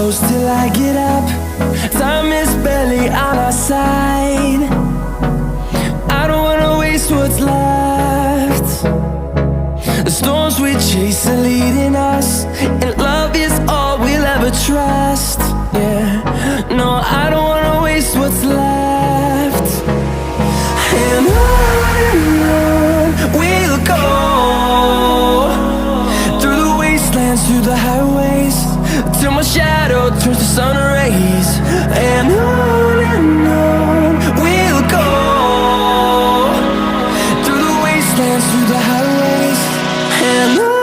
close till I get up. Time is barely on our side. I don't wanna waste what's left. The storms we chase are leading us, and love is all we'll ever trust. Yeah, no, I don't wanna waste what's left. And on we'll go, through the wastelands, through the highways, till my shadow turns to sun rays. And on we'll go, through the wastelands, through the highways, and on.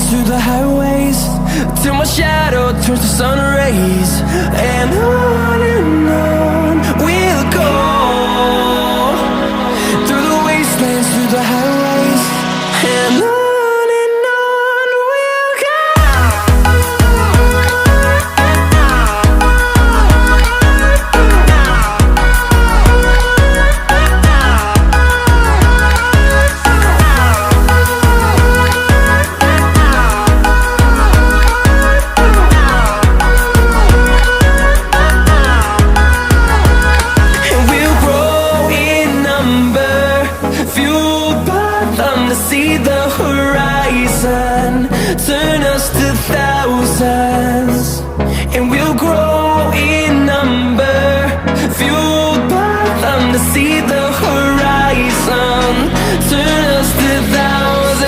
Through the highways, till my shadow turns to sun rays. And on we'll go, through the wastelands, through the highways, and on. See the horizon turn us to thousands, and we'll grow in number, fueled by them. To see the horizon turn us to thousands,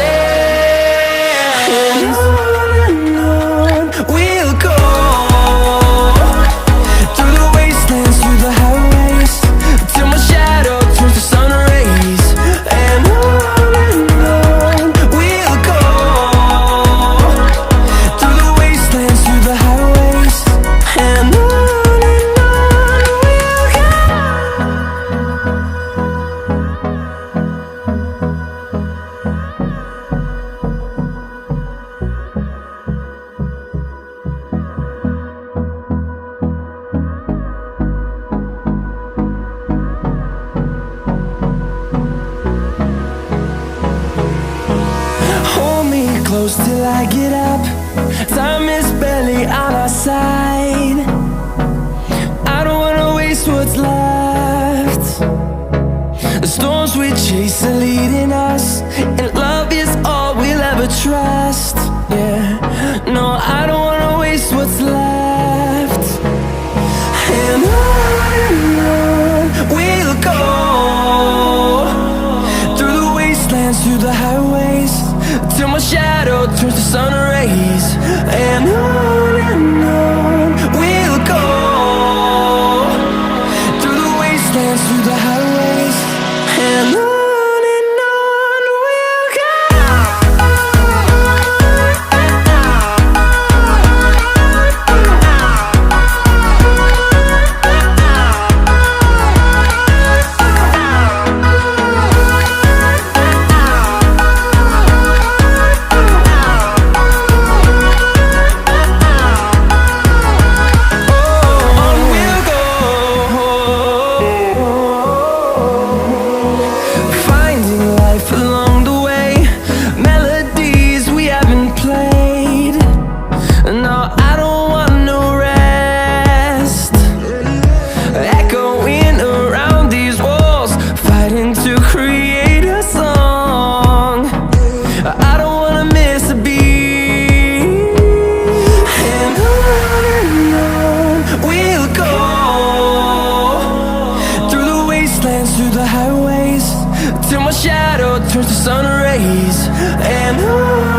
and on we'll go, through the wastelands, through the highways, till my shadow turns to sun rays. And close till I get up. Time is barely on our side. I don't wanna waste what's left. The storms we chase are leading us, and love is all we'll ever trust. Yeah, no, I don't wanna waste what's left. And on we'll go, through the wastelands, through the highways, till my shadow turns to sun rays. And on we'll go, through the wastelands, through the highways, and on. till my shadow turns to sun rays. And on